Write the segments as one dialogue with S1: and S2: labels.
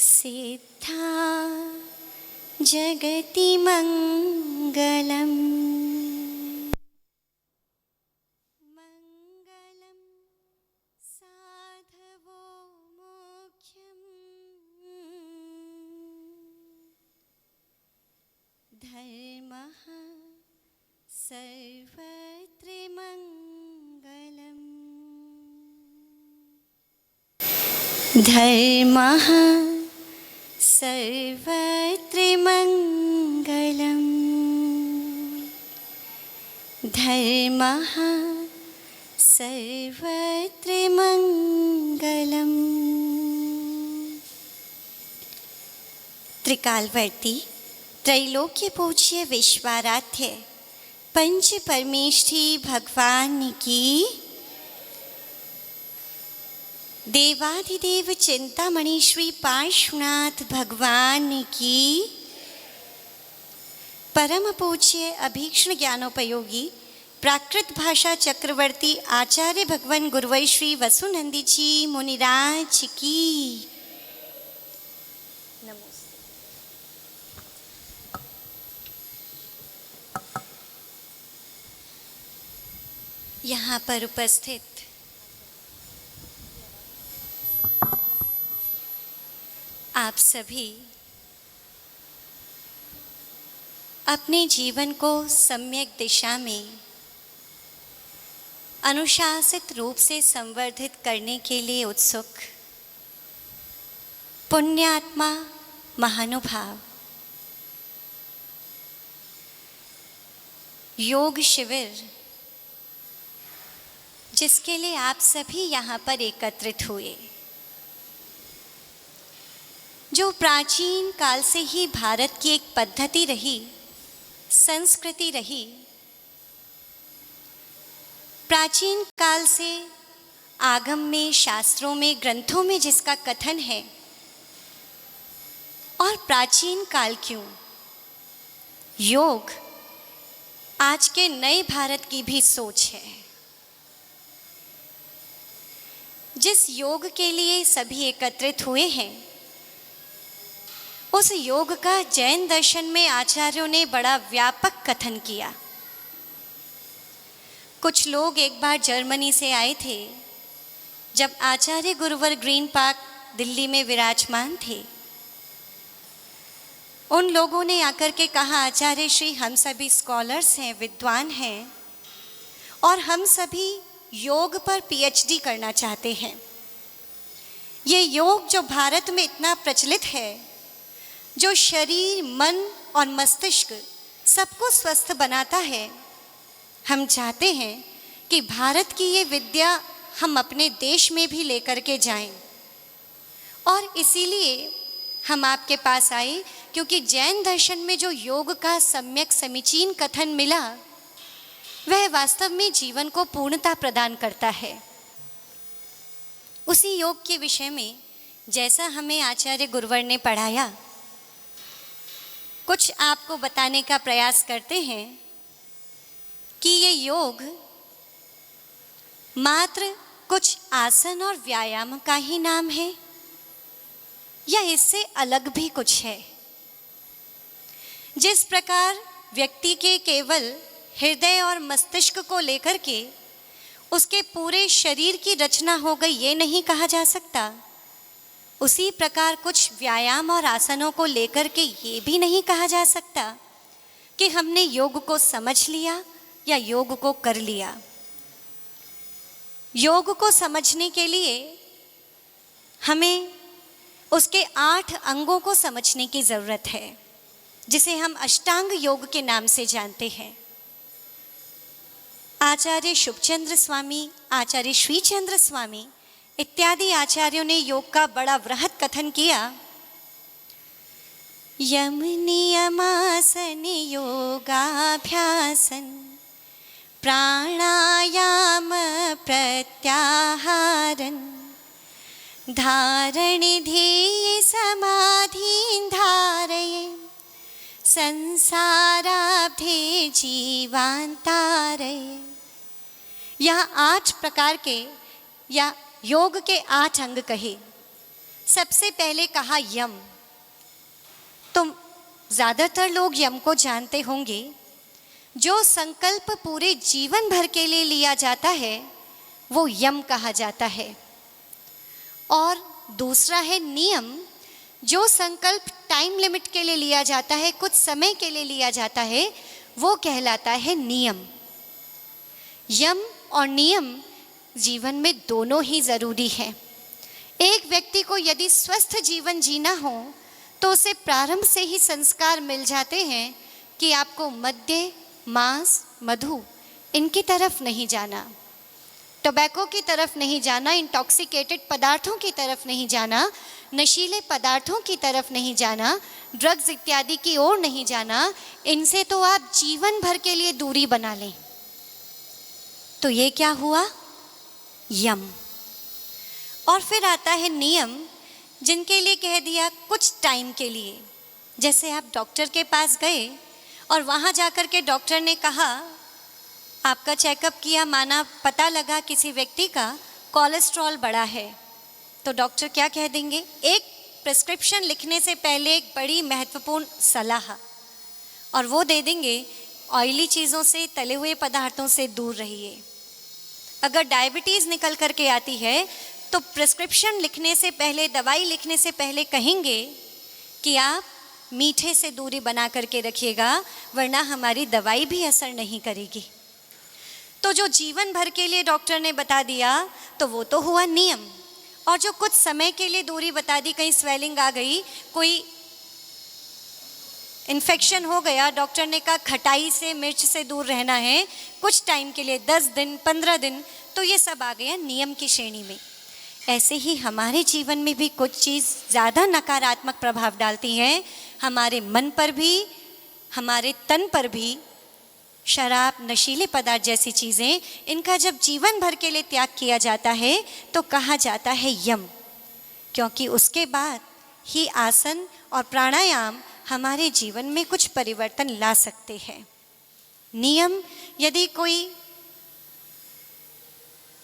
S1: सिद्धा जगति मंगलम् मंगलं साधवो मोक्षम् धर्मः सर्वत्र मंगलम् धर्मः सर्वत्र मंगलम् धर्मः सर्वत्र मंगलम्। त्रिकालवर्ती त्रैलोक्य पूज्य विश्वाराध्य पंच परमेष्ठी भगवान की, देवाधिदेव चिंतामणि श्री पार्श्वनाथ भगवान की, परम पूज्य अभीक्ष्ण ज्ञानोपयोगी प्राकृत भाषा चक्रवर्ती आचार्य भगवान गुरुवर श्री वसुनंदी जी मुनिराज की। नमस्ते। यहाँ पर उपस्थित आप सभी अपने जीवन को सम्यक दिशा में अनुशासित रूप से संवर्धित करने के लिए उत्सुक पुण्यात्मा महानुभाव, योग शिविर जिसके लिए आप सभी यहाँ पर एकत्रित हुए, जो प्राचीन काल से ही भारत की एक पद्धति रही, संस्कृति रही, प्राचीन काल से आगम में, शास्त्रों में, ग्रंथों में जिसका कथन है, और प्राचीन काल क्यों, योग आज के नए भारत की भी सोच है। जिस योग के लिए सभी एकत्रित हुए हैं, उस योग का जैन दर्शन में आचार्यों ने बड़ा व्यापक कथन किया। कुछ लोग एक बार जर्मनी से आए थे, जब आचार्य गुरुवर ग्रीन पार्क दिल्ली में विराजमान थे। उन लोगों ने आकर के कहा, आचार्य श्री हम सभी स्कॉलर्स हैं, विद्वान हैं, और हम सभी योग पर पीएचडी करना चाहते हैं। ये योग जो भारत में इतना प्रचलित है, जो शरीर, मन और मस्तिष्क सबको स्वस्थ बनाता है, हम चाहते हैं कि भारत की ये विद्या हम अपने देश में भी लेकर के जाएं। और इसीलिए हम आपके पास आए, क्योंकि जैन दर्शन में जो योग का सम्यक समीचीन कथन मिला, वह वास्तव में जीवन को पूर्णता प्रदान करता है। उसी योग के विषय में जैसा हमें आचार्य गुरुवर ने पढ़ाया, कुछ आपको बताने का प्रयास करते हैं कि ये योग मात्र कुछ आसन और व्यायाम का ही नाम है, या इससे अलग भी कुछ है। जिस प्रकार व्यक्ति के केवल हृदय और मस्तिष्क को लेकर के उसके पूरे शरीर की रचना हो गई, ये नहीं कहा जा सकता, उसी प्रकार कुछ व्यायाम और आसनों को लेकर के ये भी नहीं कहा जा सकता कि हमने योग को समझ लिया या योग को कर लिया। योग को समझने के लिए हमें उसके 8 अंगों को समझने की ज़रूरत है, जिसे हम अष्टांग योग के नाम से जानते हैं। आचार्य शुभचंद्र स्वामी, आचार्य श्रीचंद्र स्वामी इत्यादि आचार्यों ने योग का बड़ा वृहद कथन किया। यम नियमासन योगाभ्यासन प्राणायाम प्रत्याहारन धारण ध्येय समाधि धारये संसाराब्धे जीवांतारये। यह 8 प्रकार के या योग के 8 अंग कहे, सबसे पहले कहा यम। तो ज़्यादातर लोग यम को जानते होंगे। जो संकल्प पूरे जीवन भर के लिए लिया जाता है वो यम कहा जाता है। और दूसरा है नियम। जो संकल्प टाइम लिमिट के लिए लिया जाता है, कुछ समय के लिए लिया जाता है, वो कहलाता है नियम। यम और नियम जीवन में दोनों ही ज़रूरी है। एक व्यक्ति को यदि स्वस्थ जीवन जीना हो तो उसे प्रारंभ से ही संस्कार मिल जाते हैं कि आपको मद्य, मांस, मधु इनकी तरफ नहीं जाना, टोबैको की तरफ नहीं जाना, इंटॉक्सिकेटेड पदार्थों की तरफ नहीं जाना, नशीले पदार्थों की तरफ नहीं जाना, ड्रग्स इत्यादि की ओर नहीं जाना। इनसे तो आप जीवन भर के लिए दूरी बना लें। तो ये क्या हुआ? यम। और फिर आता है नियम, जिनके लिए कह दिया कुछ टाइम के लिए। जैसे आप डॉक्टर के पास गए और वहाँ जाकर के डॉक्टर ने कहा, आपका चेकअप किया, माना पता लगा किसी व्यक्ति का कोलेस्ट्रॉल बढ़ा है, तो डॉक्टर क्या कह देंगे? एक प्रिस्क्रिप्शन लिखने से पहले एक बड़ी महत्वपूर्ण सलाह और वो दे देंगे, ऑयली चीज़ों से, तले हुए पदार्थों से दूर रहिए। अगर डायबिटीज़ निकल करके आती है तो प्रिस्क्रिप्शन लिखने से पहले, दवाई लिखने से पहले कहेंगे कि आप मीठे से दूरी बना करके रखिएगा, वरना हमारी दवाई भी असर नहीं करेगी। तो जो जीवन भर के लिए डॉक्टर ने बता दिया तो वो तो हुआ नियम। और जो कुछ समय के लिए दूरी बता दी, कहीं स्वेलिंग आ गई, कोई इन्फेक्शन हो गया, डॉक्टर ने कहा खटाई से, मिर्च से दूर रहना है कुछ टाइम के लिए, 10 दिन, 15 दिन, तो ये सब आ गया नियम की श्रेणी में। ऐसे ही हमारे जीवन में भी कुछ चीज़ ज़्यादा नकारात्मक प्रभाव डालती हैं, हमारे मन पर भी, हमारे तन पर भी। शराब, नशीले पदार्थ जैसी चीज़ें, इनका जब जीवन भर के लिए त्याग किया जाता है तो कहा जाता है यम, क्योंकि उसके बाद ही आसन और प्राणायाम हमारे जीवन में कुछ परिवर्तन ला सकते हैं। नियम, यदि कोई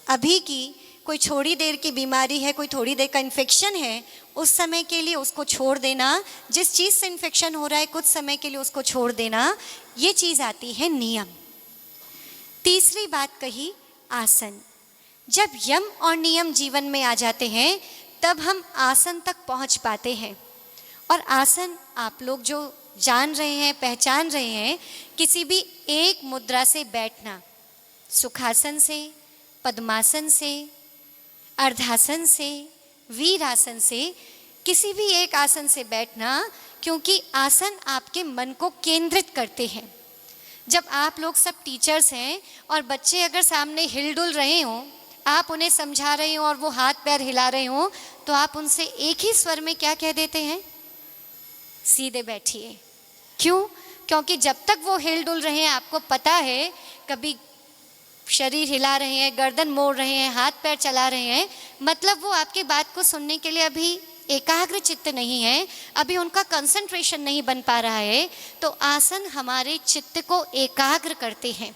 S1: अभी की कोई थोड़ी देर की बीमारी है, कोई थोड़ी देर का इन्फेक्शन है, उस समय के लिए उसको छोड़ देना, जिस चीज़ से इन्फेक्शन हो रहा है कुछ समय के लिए उसको छोड़ देना, ये चीज़ आती है नियम। तीसरी बात कही आसन। जब यम और नियम जीवन में आ जाते हैं तब हम आसन तक पहुंच पाते हैं। और आसन आप लोग जो जान रहे हैं, पहचान रहे हैं, किसी भी एक मुद्रा से बैठना, सुखासन से, पद्मासन से, अर्धासन से, वीरासन से, किसी भी एक आसन से बैठना, क्योंकि आसन आपके मन को केंद्रित करते हैं। जब आप लोग सब टीचर्स हैं और बच्चे अगर सामने हिलडुल रहे हों, आप उन्हें समझा रहे हो और वो हाथ पैर हिला रहे हो, तो आप उनसे एक ही स्वर में क्या कह देते हैं? सीधे बैठिए। क्यों? क्योंकि जब तक वो हिलडुल रहे हैं, आपको पता है, कभी शरीर हिला रहे हैं, गर्दन मोड़ रहे हैं, हाथ पैर चला रहे हैं, मतलब वो आपकी बात को सुनने के लिए अभी एकाग्र चित्त नहीं है, अभी उनका कंसंट्रेशन नहीं बन पा रहा है। तो आसन हमारे चित्त को एकाग्र करते हैं।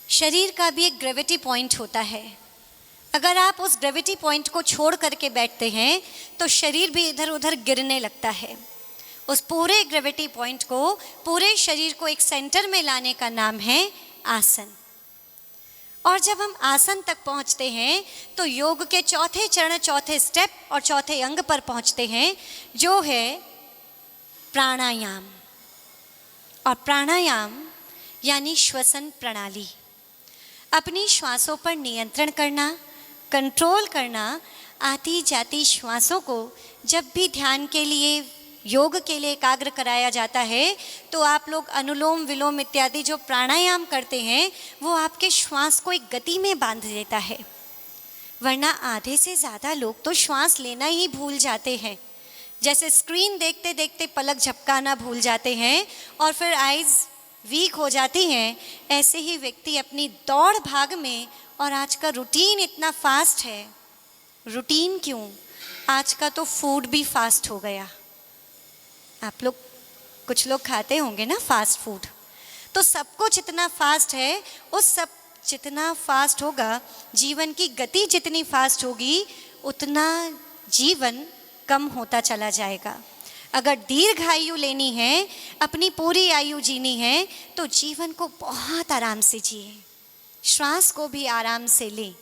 S1: शरीर का भी एक ग्रेविटी पॉइंट होता है। अगर आप उस ग्रेविटी पॉइंट को छोड़ करके बैठते हैं तो शरीर भी इधर उधर गिरने लगता है। उस पूरे ग्रेविटी पॉइंट को, पूरे शरीर को एक सेंटर में लाने का नाम है आसन। और जब हम आसन तक पहुंचते हैं तो योग के चौथे चरण, चौथे स्टेप और चौथे अंग पर पहुंचते हैं, जो है प्राणायाम। और प्राणायाम यानी श्वसन प्रणाली। अपनी श्वासों पर नियंत्रण करना, कंट्रोल करना, आती जाती श्वासों को जब भी ध्यान के लिए, योग के लिए एकाग्र कराया जाता है तो आप लोग अनुलोम विलोम इत्यादि जो प्राणायाम करते हैं वो आपके श्वास को एक गति में बांध देता है। वरना आधे से ज़्यादा लोग तो श्वास लेना ही भूल जाते हैं। जैसे स्क्रीन देखते देखते पलक झपकाना भूल जाते हैं और फिर आइज़ वीक हो जाती हैं, ऐसे ही व्यक्ति अपनी दौड़ भाग में, और आज का रूटीन इतना फास्ट है। रूटीन क्यों, आज का तो फूड भी फास्ट हो गया। आप लोग, कुछ लोग खाते होंगे ना फास्ट फूड, तो सब कुछ इतना फास्ट है, उस सब जितना फास्ट होगा, जीवन की गति जितनी फास्ट होगी, उतना जीवन कम होता चला जाएगा। अगर दीर्घ आयु लेनी है, अपनी पूरी आयु जीनी है, तो जीवन को बहुत आराम से जिए, श्वास को भी आराम से लें।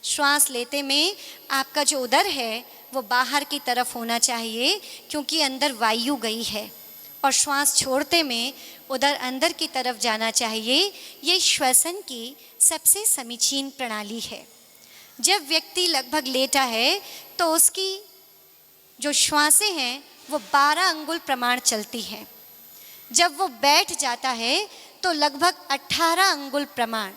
S1: श्वास लेते में आपका जो उदर है वो बाहर की तरफ होना चाहिए, क्योंकि अंदर वायु गई है, और श्वास छोड़ते में उदर अंदर की तरफ जाना चाहिए। ये श्वसन की सबसे समीचीन प्रणाली है। जब व्यक्ति लगभग लेटा है तो उसकी जो श्वासें हैं वो 12 अंगुल प्रमाण चलती हैं। जब वो बैठ जाता है तो लगभग 18 अंगुल प्रमाण।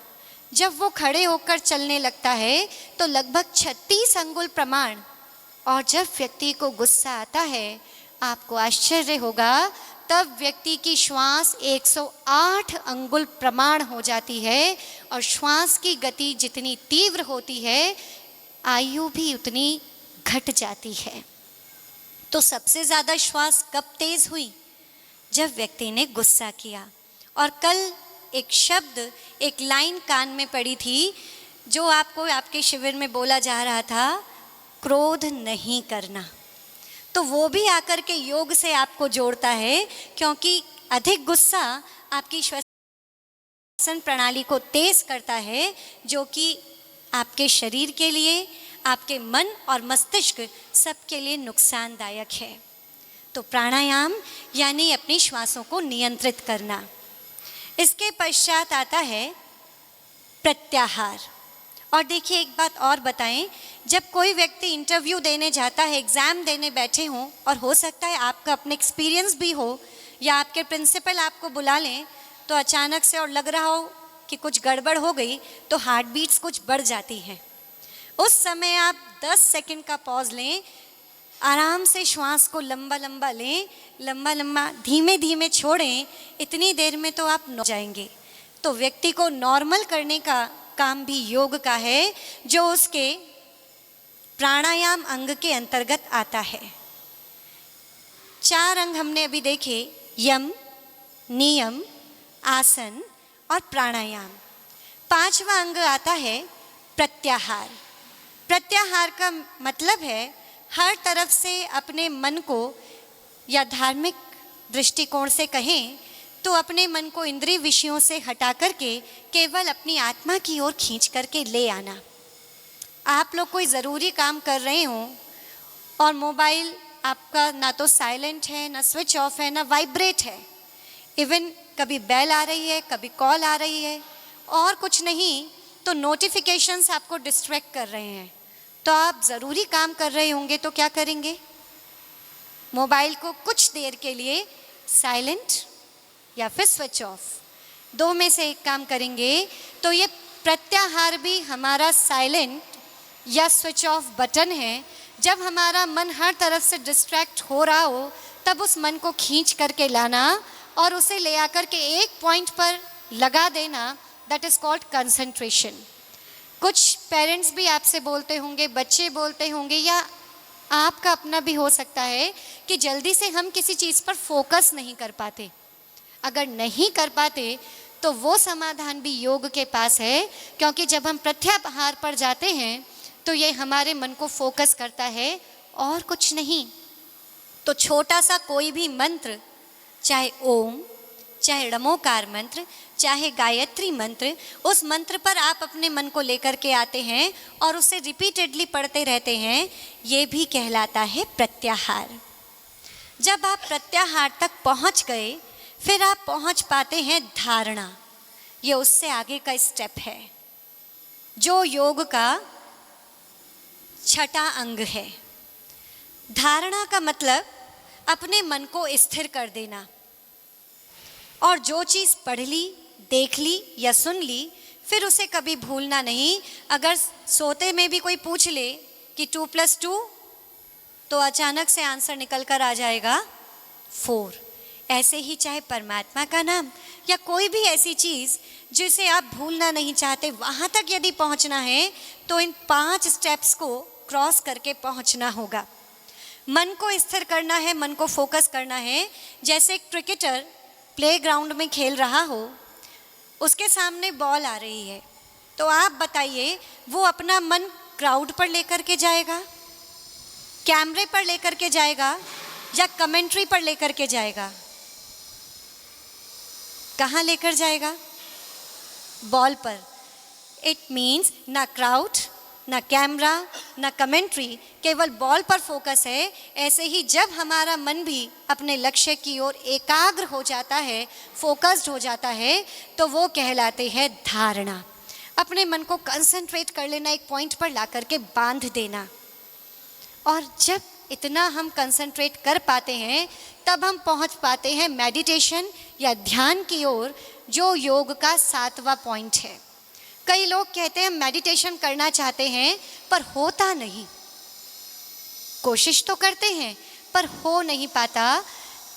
S1: जब वो खड़े होकर चलने लगता है तो लगभग 36 अंगुल प्रमाण। और जब व्यक्ति को गुस्सा आता है, आपको आश्चर्य होगा, तब व्यक्ति की श्वास 108 अंगुल प्रमाण हो जाती है। और श्वास की गति जितनी तीव्र होती है, आयु भी उतनी घट जाती है। तो सबसे ज़्यादा श्वास कब तेज हुई? जब व्यक्ति ने गुस्सा किया। और कल एक शब्द, एक लाइन कान में पड़ी थी, जो आपको आपके शिविर में बोला जा रहा था, क्रोध नहीं करना। तो वो भी आकर के योग से आपको जोड़ता है, क्योंकि अधिक गुस्सा आपकी श्वसन प्रणाली को तेज करता है, जो कि आपके शरीर के लिए, आपके मन और मस्तिष्क सबके लिए नुकसानदायक है। तो प्राणायाम यानी अपनी श्वासों को नियंत्रित करना। इसके पश्चात आता है प्रत्याहार। और देखिए, एक बात और बताएं, जब कोई व्यक्ति इंटरव्यू देने जाता है, एग्ज़ाम देने बैठे हों, और हो सकता है आपका अपना एक्सपीरियंस भी हो, या आपके प्रिंसिपल आपको बुला लें, तो अचानक से और लग रहा हो कि कुछ गड़बड़ हो गई, तो हार्ट बीट्स कुछ बढ़ जाती हैं। उस समय आप 10 सेकंड का पॉज लें, आराम से श्वास को लंबा लंबा लें, लंबा लंबा धीमे धीमे छोड़ें। इतनी देर में तो आप हो जाएंगे। तो व्यक्ति को नॉर्मल करने का काम भी योग का है, जो उसके प्राणायाम अंग के अंतर्गत आता है। 4 अंग हमने अभी देखे, यम, नियम, आसन और प्राणायाम। 5वां अंग आता है प्रत्याहार। प्रत्याहार का मतलब है हर तरफ से अपने मन को, या धार्मिक दृष्टिकोण से कहें तो अपने मन को इंद्रिय विषयों से हटा करके केवल अपनी आत्मा की ओर खींच करके ले आना। आप लोग कोई ज़रूरी काम कर रहे हों और मोबाइल आपका ना तो साइलेंट है, ना स्विच ऑफ है, ना वाइब्रेट है, इवन कभी बेल आ रही है, कभी कॉल आ रही है, और कुछ नहीं तो नोटिफिकेशंस आपको डिस्ट्रैक्ट कर रहे हैं, तो आप ज़रूरी काम कर रहे होंगे तो क्या करेंगे? मोबाइल को कुछ देर के लिए साइलेंट या फिर स्विच ऑफ, 2 में से एक काम करेंगे। तो ये प्रत्याहार भी हमारा साइलेंट या स्विच ऑफ बटन है। जब हमारा मन हर तरफ से डिस्ट्रैक्ट हो रहा हो, तब उस मन को खींच करके लाना और उसे ले आकर के एक पॉइंट पर लगा देना, दैट इज़ कॉल्ड कंसंट्रेशन। कुछ पेरेंट्स भी आपसे बोलते होंगे, बच्चे बोलते होंगे, या आपका अपना भी हो सकता है कि जल्दी से हम किसी चीज़ पर फोकस नहीं कर पाते। अगर नहीं कर पाते तो वो समाधान भी योग के पास है, क्योंकि जब हम प्रत्याहार पर जाते हैं तो ये हमारे मन को फोकस करता है और कुछ नहीं। तो छोटा सा कोई भी मंत्र, चाहे ओम, चाहे णमोकार मंत्र, चाहे गायत्री मंत्र, उस मंत्र पर आप अपने मन को लेकर के आते हैं और उसे रिपीटेडली पढ़ते रहते हैं, ये भी कहलाता है प्रत्याहार। जब आप प्रत्याहार तक पहुंच गए, फिर आप पहुंच पाते हैं धारणा। ये उससे आगे का स्टेप है, जो योग का 6वां अंग है। धारणा का मतलब अपने मन को स्थिर कर देना, और जो चीज़ पढ़ ली, देख ली या सुन ली, फिर उसे कभी भूलना नहीं। अगर सोते में भी कोई पूछ ले कि 2 + 2, तो अचानक से आंसर निकल कर आ जाएगा 4। ऐसे ही चाहे परमात्मा का नाम या कोई भी ऐसी चीज़ जिसे आप भूलना नहीं चाहते, वहाँ तक यदि पहुँचना है तो इन 5 स्टेप्स को क्रॉस करके पहुँचना होगा। मन को स्थिर करना है, मन को फोकस करना है। जैसे एक क्रिकेटर प्लेग्राउंड में खेल रहा हो, उसके सामने बॉल आ रही है, तो आप बताइए वो अपना मन क्राउड पर लेकर के जाएगा? कैमरे पर लेकर के जाएगा या कमेंट्री पर लेकर के जाएगा? कहाँ लेकर जाएगा? बॉल पर। इट मीन्स ना क्राउड, ना कैमरा, ना कमेंट्री, केवल बॉल पर फोकस है। ऐसे ही जब हमारा मन भी अपने लक्ष्य की ओर एकाग्र हो जाता है, फोकस्ड हो जाता है, तो वो कहलाते हैं धारणा। अपने मन को कंसंट्रेट कर लेना, एक पॉइंट पर ला करके बांध देना। और जब इतना हम कंसंट्रेट कर पाते हैं, तब हम पहुंच पाते हैं मेडिटेशन या ध्यान की ओर, जो योग का 7वां पॉइंट है। कई लोग कहते हैं मेडिटेशन करना चाहते हैं पर होता नहीं, कोशिश तो करते हैं पर हो नहीं पाता।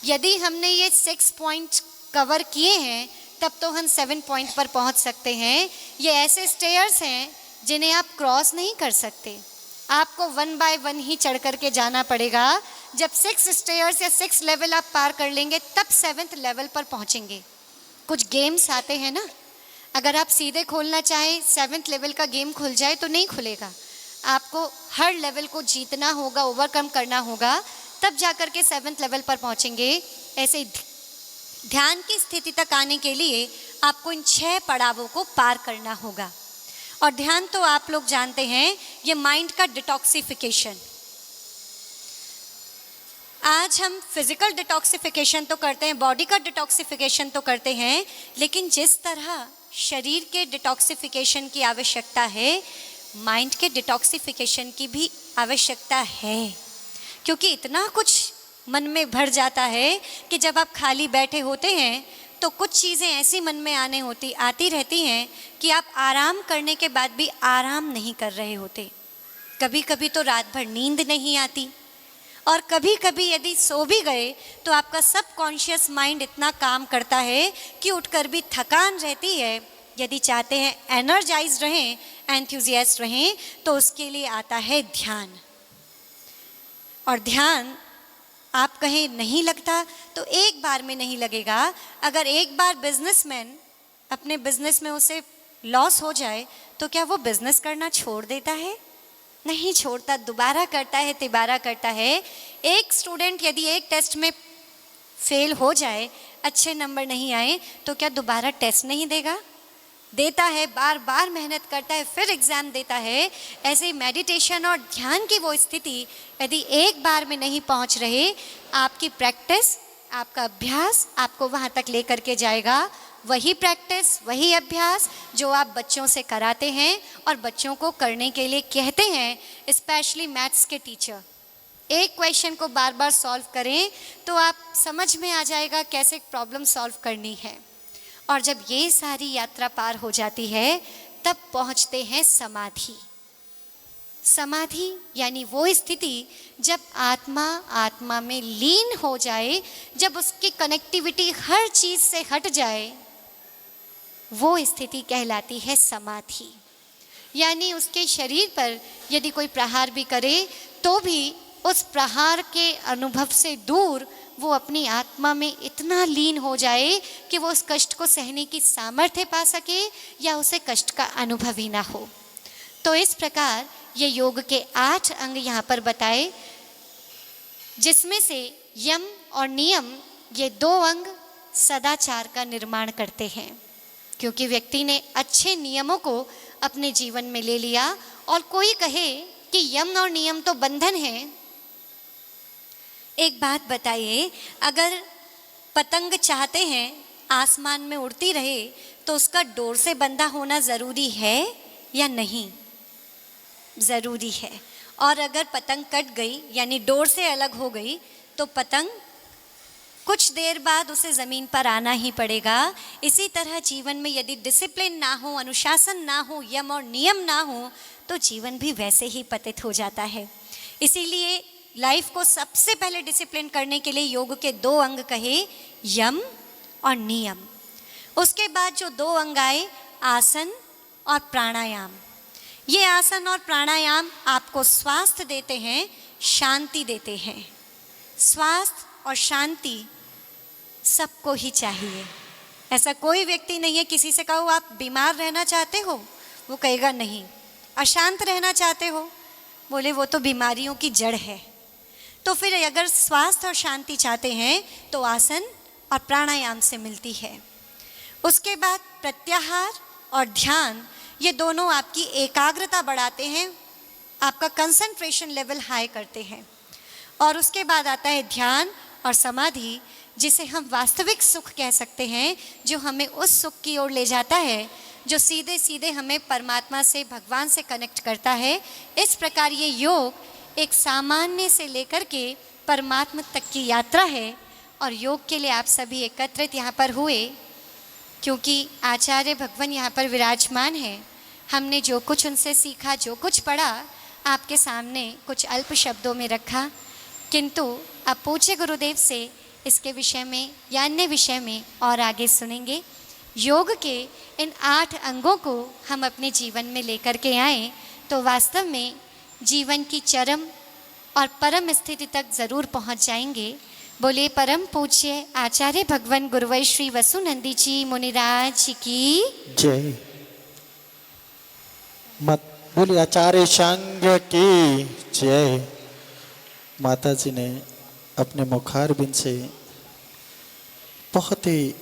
S1: यदि हमने ये 6 पॉइंट कवर किए हैं, तब तो हम 7 पॉइंट पर पहुंच सकते हैं। ये ऐसे स्टेयर्स हैं जिन्हें आप क्रॉस नहीं कर सकते, आपको 1 बाय 1 ही चढ़ करके जाना पड़ेगा। जब 6 स्टेयर्स या 6 लेवल आप पार कर लेंगे, तब 7th लेवल पर पहुंचेंगे। कुछ गेम्स आते हैं ना, अगर आप सीधे खोलना चाहें, 7th लेवल का गेम खुल जाए तो नहीं खुलेगा। आपको हर लेवल को जीतना होगा, ओवरकम करना होगा, तब जाकर के 7th लेवल पर पहुंचेंगे। ऐसे ध्यान की स्थिति तक आने के लिए आपको इन 6 पड़ावों को पार करना होगा। और ध्यान तो आप लोग जानते हैं, ये माइंड का डिटॉक्सिफिकेशन। आज हम फिजिकल डिटॉक्सिफिकेशन तो करते हैं, बॉडी का डिटॉक्सिफिकेशन तो करते हैं, लेकिन जिस तरह शरीर के डिटॉक्सिफिकेशन की आवश्यकता है, माइंड के डिटॉक्सिफिकेशन की भी आवश्यकता है। क्योंकि इतना कुछ मन में भर जाता है कि जब आप खाली बैठे होते हैं तो कुछ चीज़ें ऐसी मन में आती रहती हैं कि आप आराम करने के बाद भी आराम नहीं कर रहे होते। कभी कभी तो रात भर नींद नहीं आती, और कभी कभी यदि सो भी गए तो आपका सबकॉन्शियस माइंड इतना काम करता है कि उठकर भी थकान रहती है। यदि चाहते हैं एनर्जाइज रहें, एंथुजियास्ट रहें, तो उसके लिए आता है ध्यान। और ध्यान आप कहें नहीं लगता, तो एक बार में नहीं लगेगा। अगर एक बार बिजनेसमैन अपने बिजनेस में उसे लॉस हो जाए, तो क्या वो बिजनेस करना छोड़ देता है? नहीं छोड़ता, दोबारा करता है, तिबारा करता है। एक स्टूडेंट यदि एक टेस्ट में फेल हो जाए, अच्छे नंबर नहीं आए, तो क्या दोबारा टेस्ट नहीं देगा? देता है, बार बार मेहनत करता है, फिर एग्ज़ाम देता है। ऐसे मेडिटेशन और ध्यान की वो स्थिति यदि एक बार में नहीं पहुंच रहे, आपकी प्रैक्टिस, आपका अभ्यास आपको वहां तक लेकर के जाएगा। वही प्रैक्टिस, वही अभ्यास जो आप बच्चों से कराते हैं और बच्चों को करने के लिए कहते हैं, स्पेशली मैथ्स के टीचर। एक क्वेश्चन को बार बार सॉल्व करें तो आप समझ में आ जाएगा कैसे प्रॉब्लम सॉल्व करनी है। और जब ये सारी यात्रा पार हो जाती है, तब पहुंचते हैं समाधि। समाधि यानी वो स्थिति जब आत्मा में लीन हो जाए, जब उसकी कनेक्टिविटी हर चीज़ से हट जाए, वो स्थिति कहलाती है समाधि। यानी उसके शरीर पर यदि कोई प्रहार भी करे, तो भी उस प्रहार के अनुभव से दूर वो अपनी आत्मा में इतना लीन हो जाए कि वो उस कष्ट को सहने की सामर्थ्य पा सके या उसे कष्ट का अनुभव ही ना हो। तो इस प्रकार ये योग के 8 अंग यहाँ पर बताए, जिसमें से यम और नियम, ये 2 अंग सदाचार का निर्माण करते हैं। क्योंकि व्यक्ति ने अच्छे नियमों को अपने जीवन में ले लिया, और कोई कहे कि यम और नियम तो बंधन है। एक बात बताइए, अगर पतंग चाहते हैं आसमान में उड़ती रहे, तो उसका डोर से बंधा होना ज़रूरी है या नहीं? ज़रूरी है। और अगर पतंग कट गई यानी डोर से अलग हो गई, तो पतंग कुछ देर बाद उसे ज़मीन पर आना ही पड़ेगा। इसी तरह जीवन में यदि डिसिप्लिन ना हो, अनुशासन ना हो, यम और नियम ना हो, तो जीवन भी वैसे ही पतित हो जाता है। इसीलिए लाइफ को सबसे पहले डिसिप्लिन करने के लिए योग के 2 अंग कहे, यम और नियम। उसके बाद जो 2 अंग आए, आसन और प्राणायाम। ये आसन और प्राणायाम आपको स्वास्थ्य देते हैं, शांति देते हैं। स्वास्थ्य और शांति सबको ही चाहिए। ऐसा कोई व्यक्ति नहीं है, किसी से कहो आप बीमार रहना चाहते हो, वो कहेगा नहीं। अशांत रहना चाहते हो, बोले वो तो बीमारियों की जड़ है। तो फिर अगर स्वास्थ्य और शांति चाहते हैं तो आसन और प्राणायाम से मिलती है। उसके बाद प्रत्याहार और ध्यान, ये दोनों आपकी एकाग्रता बढ़ाते हैं, आपका कंसंट्रेशन लेवल हाई करते हैं। और उसके बाद आता है ध्यान और समाधि, जिसे हम वास्तविक सुख कह सकते हैं, जो हमें उस सुख की ओर ले जाता है जो सीधे सीधे हमें परमात्मा से, भगवान से कनेक्ट करता है। इस प्रकार ये योग एक सामान्य से लेकर के परमात्मा तक की यात्रा है। और योग के लिए आप सभी एकत्रित यहाँ पर हुए क्योंकि आचार्य भगवान यहाँ पर विराजमान है। हमने जो कुछ उनसे सीखा, जो कुछ पढ़ा, आपके सामने कुछ अल्प शब्दों में रखा, किंतु अब पूज्य गुरुदेव से इसके विषय में या अन्य विषय में और आगे सुनेंगे। योग के इन 8 अंगों को हम अपने जीवन में लेकर के आएँ तो वास्तव में जीवन की चरम और परम स्थिति तक ज़रूर पहुंच जाएंगे। बोले परम पूज्य आचार्य भगवान गुरुवर श्री वसुनंदी जी मुनिराज की
S2: जय। मत बोले आचार्य संघ की जय। माता जी ने अपने मुखारबिंद से बहुत ही